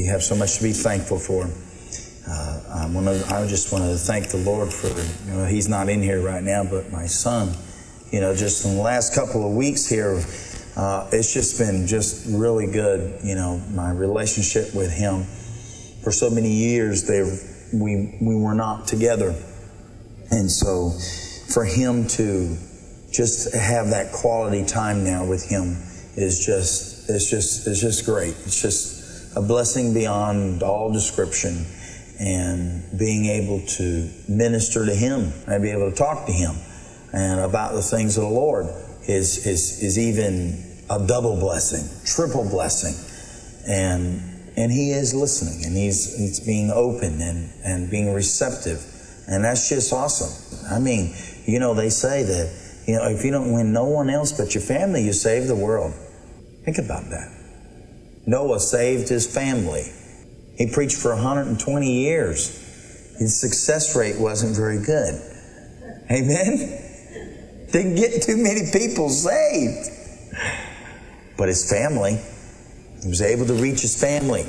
You have so much to be thankful for. I just want to thank the Lord for, he's not in here right now, but my son, just in the last couple of weeks here, it's just been just really good. My relationship with him for so many years, we were not together. And so for him to just have that quality time now with him is just great. It's just a blessing beyond all description. And being able to minister to him and be able to talk to him and about the things of the Lord is even a double blessing, triple blessing. And he is listening, and he's being open and being receptive. And that's just awesome. I mean, they say that, if you don't win no one else but your family, you save the world. Think about that. Noah saved his family. He preached for 120 years. His success rate wasn't very good. Amen? Didn't get too many people saved. But his family, he was able to reach his family.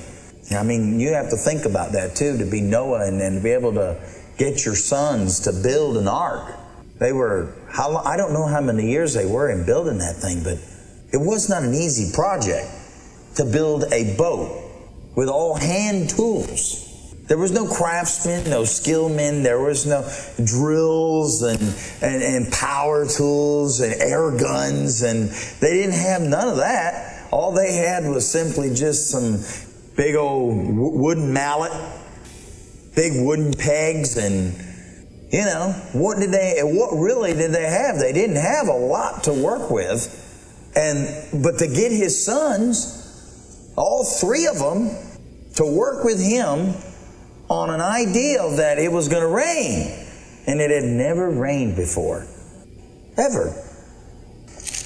I mean, you have to think about that too, to be Noah and to be able to get your sons to build an ark. They were, I don't know how many years they were in building that thing, but it was not an easy project to build a boat with all hand tools. There was no craftsmen, no skillmen. There was no drills and power tools and air guns. And they didn't have none of that. All they had was simply just some big old wooden mallet, big wooden pegs. And, what really did they have? They didn't have a lot to work with. But to get his sons, all three of them, to work with him on an idea that it was going to rain. And it had never rained before. Ever.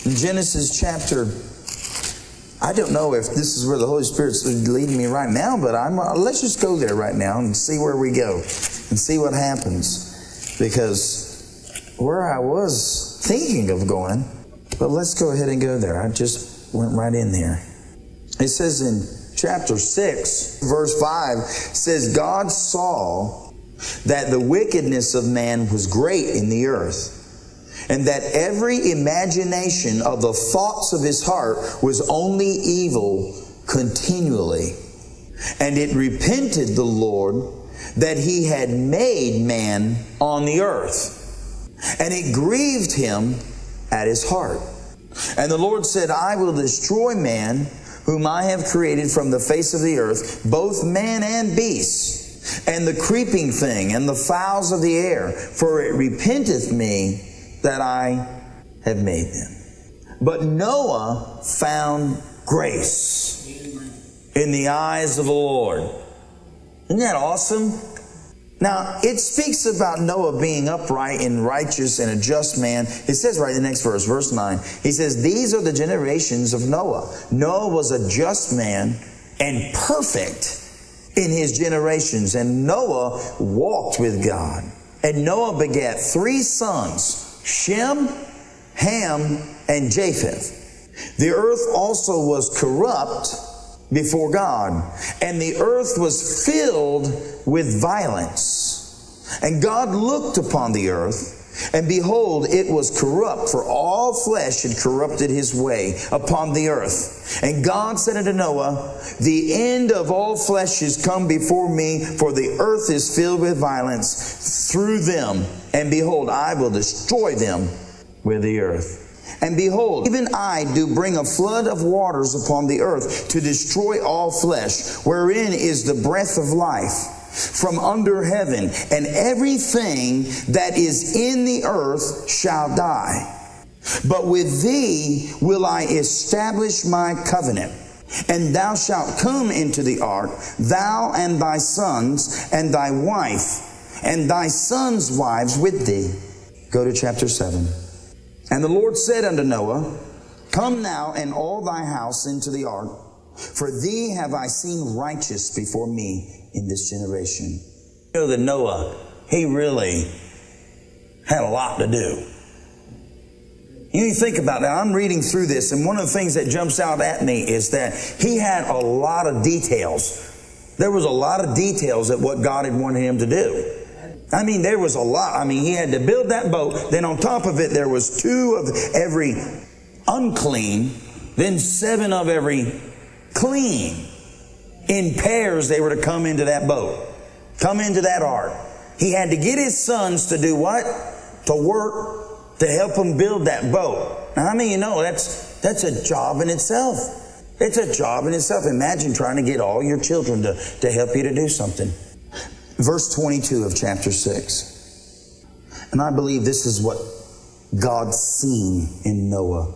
In Genesis chapter, I don't know if this is where the Holy Spirit's leading me right now, but let's just go there right now and see where we go and see what happens. Because where I was thinking of going, but let's go ahead and go there. I just went right in there. It says in chapter 6, verse 5, says, God saw that the wickedness of man was great in the earth, and that every imagination of the thoughts of his heart was only evil continually. And it repented the Lord that he had made man on the earth, and it grieved him at his heart. And the Lord said, I will destroy man, whom I have created from the face of the earth, both man and beast, and the creeping thing, and the fowls of the air, for it repenteth me that I have made them. But Noah found grace in the eyes of the Lord. Isn't that awesome? Now, it speaks about Noah being upright and righteous and a just man. It says right in the next verse, verse 9, he says, these are the generations of Noah. Noah was a just man and perfect in his generations. And Noah walked with God. And Noah begat 3 sons, Shem, Ham, and Japheth. The earth also was corrupt before God, and the earth was filled with violence. And God looked upon the earth, and behold, it was corrupt, for all flesh had corrupted his way upon the earth. And God said unto Noah, the end of all flesh is come before me, for the earth is filled with violence through them. And behold, I will destroy them with the earth. And behold, even I do bring a flood of waters upon the earth to destroy all flesh, wherein is the breath of life from under heaven, and everything that is in the earth shall die. But with thee will I establish my covenant, and thou shalt come into the ark, thou and thy sons, and thy wife, and thy sons' wives with thee. Go to chapter 7. And the Lord said unto Noah, come now and all thy house into the ark, for thee have I seen righteous before me in this generation. You know that Noah, he really had a lot to do. You think about that. I'm reading through this, and one of the things that jumps out at me is that he had a lot of details There was a lot of details at what God had wanted him to do. I mean, there was a lot. I mean, he had to build that boat. Then on top of it, there was 2 of every unclean, then 7 of every clean. In pairs, they were to come into that boat, come into that ark. He had to get his sons to do what? To work, to help him build that boat. Now, I mean, you know, that's a job in itself. It's a job in itself. Imagine trying to get all your children to help you to do something. Verse 22 of chapter 6. And I believe this is what God seen in Noah,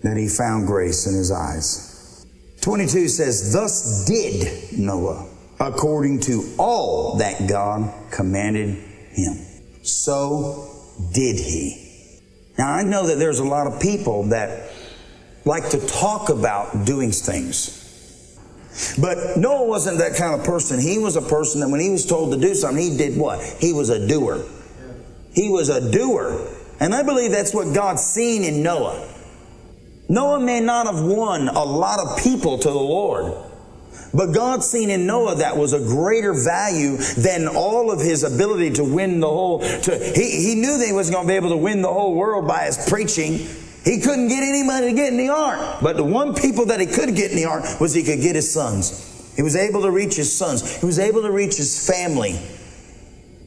that he found grace in his eyes. 22 says, thus did Noah, according to all that God commanded him. So did he. Now I know that there's a lot of people that like to talk about doing things. But Noah wasn't that kind of person. He was a person that when he was told to do something, he did what? He was a doer. He was a doer. And I believe that's what God's seen in Noah. Noah may not have won a lot of people to the Lord, but God seen in Noah that was a greater value than all of his ability to win the whole... He knew that he wasn't going to be able to win the whole world by his preaching. He couldn't get anybody to get in the ark. But the one people that he could get in the ark was he could get his sons. He was able to reach his sons. He was able to reach his family.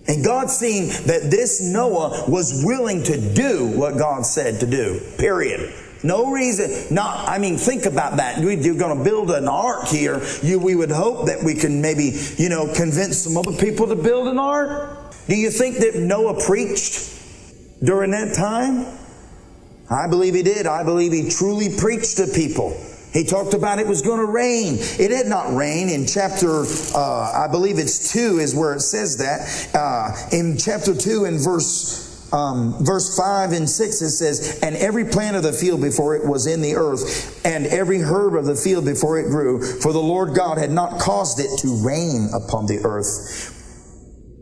And God seen that this Noah was willing to do what God said to do. Period. No reason. Think about that. You're going to build an ark here. We would hope that we can maybe, convince some other people to build an ark. Do you think that Noah preached during that time? I believe he did. I believe he truly preached to people. He talked about it was going to rain. It did not rain. In chapter, I believe it's 2 is where it says that. In chapter 2 in verse 5 and 6 it says, and every plant of the field before it was in the earth, and every herb of the field before it grew, for the Lord God had not caused it to rain upon the earth.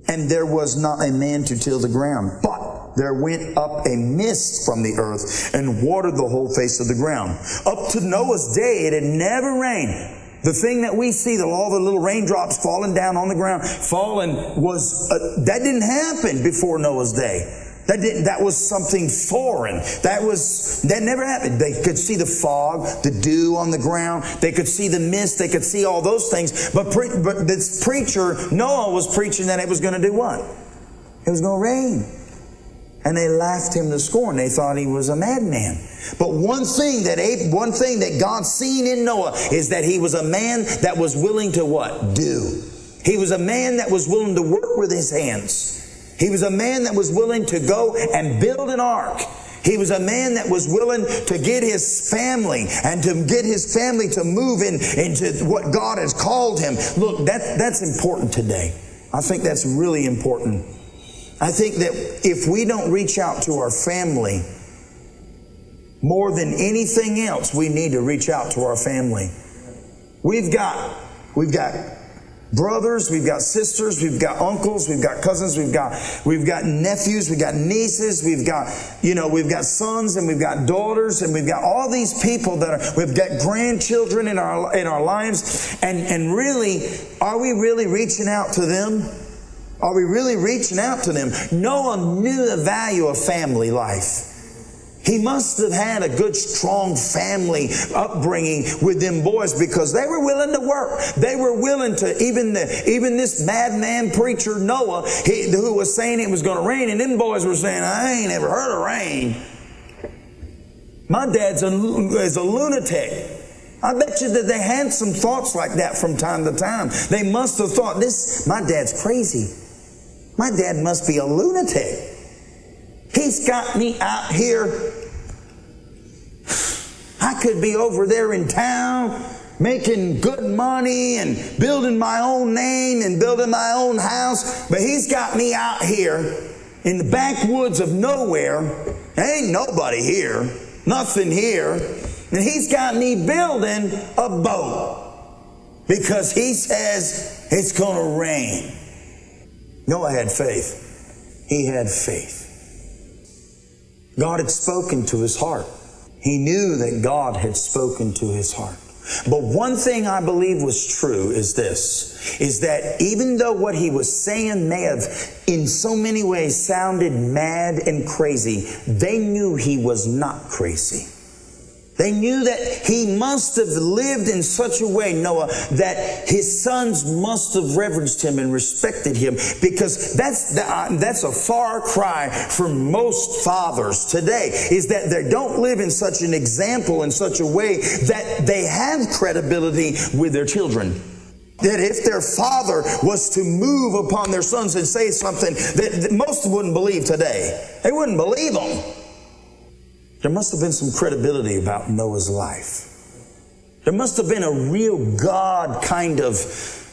And there was not a man to till the ground. But there went up a mist from the earth and watered the whole face of the ground. Up to Noah's day, it had never rained. The thing that we see, all the little raindrops falling down on the ground, that didn't happen before Noah's day. That was something foreign. That never happened. They could see the fog, the dew on the ground. They could see the mist. They could see all those things. But this preacher, Noah, was preaching that it was going to do what? It was going to rain. And they laughed him to scorn. They thought he was a madman. But one thing that God seen in Noah is that he was a man that was willing to what? Do. He was a man that was willing to work with his hands. He was a man that was willing to go and build an ark. He was a man that was willing to get his family and to get his family to move into what God has called him. Look, that's important today. I think that's really important. I think that if we don't reach out to our family more than anything else, we need to reach out to our family. We've got brothers, we've got sisters, we've got uncles, we've got cousins, we've got nephews, we've got nieces, we've got sons, and we've got daughters, and we've got all these people we've got grandchildren in our lives, and really, are we really reaching out to them? Are we really reaching out to them? Noah knew the value of family life. He must have had a good, strong family upbringing with them boys, because they were willing to work. They were willing to, even this madman preacher Noah, who was saying it was going to rain, and them boys were saying, I ain't ever heard of rain. My dad's is a lunatic. I bet you that they had some thoughts like that from time to time. They must have thought, my dad's crazy. My dad must be a lunatic. He's got me out here. I could be over there in town making good money and building my own name and building my own house. But he's got me out here in the backwoods of nowhere. There ain't nobody here. Nothing here. And he's got me building a boat because he says it's going to rain. Noah had faith. He had faith. God had spoken to his heart. He knew that God had spoken to his heart. But one thing I believe was true is this, is that even though what he was saying may have in so many ways sounded mad and crazy, they knew he was not crazy. They knew that he must have lived in such a way, Noah, that his sons must have reverenced him and respected him, because that's a far cry from most fathers today, is that they don't live in such an example, in such a way that they have credibility with their children. That if their father was to move upon their sons and say something that most wouldn't believe today, they wouldn't believe them. There must have been some credibility about Noah's life. There must have been a real God kind of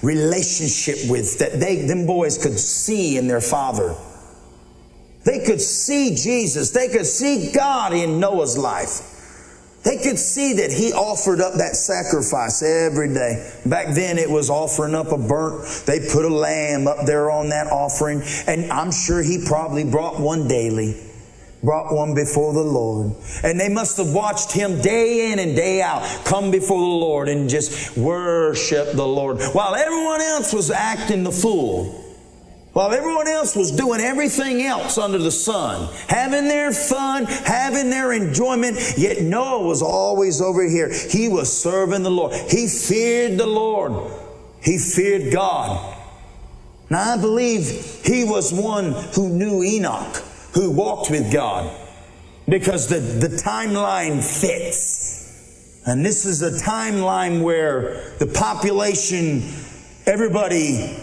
relationship with that them boys could see in their father. They could see Jesus. They could see God in Noah's life. They could see that he offered up that sacrifice every day. Back then it was offering up a burnt. They put a lamb up there on that offering. And I'm sure he probably brought one daily. Brought one before the Lord. And they must have watched him day in and day out come before the Lord and just worship the Lord, while everyone else was acting the fool. While everyone else was doing everything else under the sun, having their fun, having their enjoyment, yet Noah was always over here. He was serving the Lord. He feared the Lord. He feared God. Now I believe he was one who knew Enoch, who walked with God, because the timeline fits. And this is a timeline where the population, everybody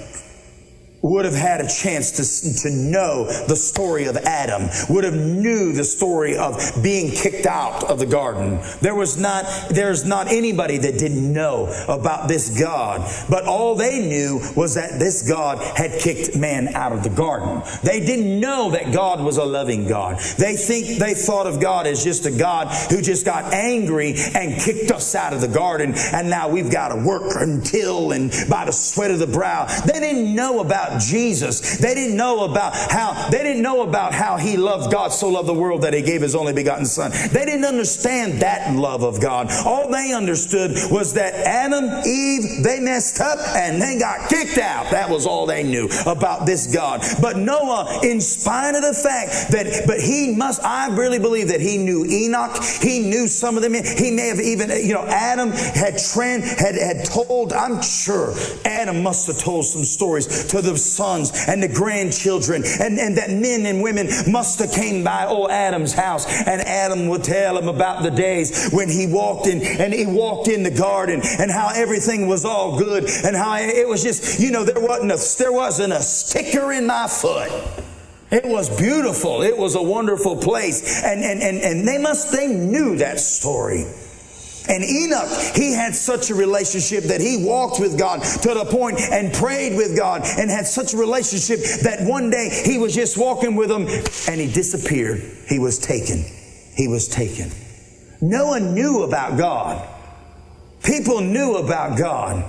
would have had a chance to know the story of Adam, would have knew the story of being kicked out of the garden. There's not anybody that didn't know about this God. But all they knew was that this God had kicked man out of the garden. They didn't know that God was a loving God. They thought of God as just a God who just got angry and kicked us out of the garden, and now we've got to work until and by the sweat of the brow. They didn't know about Jesus. They didn't know about how he loved God, so loved the world that he gave his only begotten son. They didn't understand that love of God. All they understood was that Adam, Eve, they messed up and they got kicked out. That was all they knew about this God. But Noah, in spite of the fact that, I really believe that he knew Enoch. He knew some of them. He may have even, Adam had told, I'm sure Adam must have told some stories to the sons and the grandchildren, and that men and women must have came by old Adam's house, and Adam would tell them about the days when he walked in the garden, and how everything was all good, and how it was just, there wasn't a sticker in my foot. It was beautiful. It was a wonderful place, and they knew that story. And Enoch, he had such a relationship that he walked with God to the point and prayed with God and had such a relationship that one day he was just walking with him and he disappeared. He was taken. He was taken. No one knew about God. People knew about God.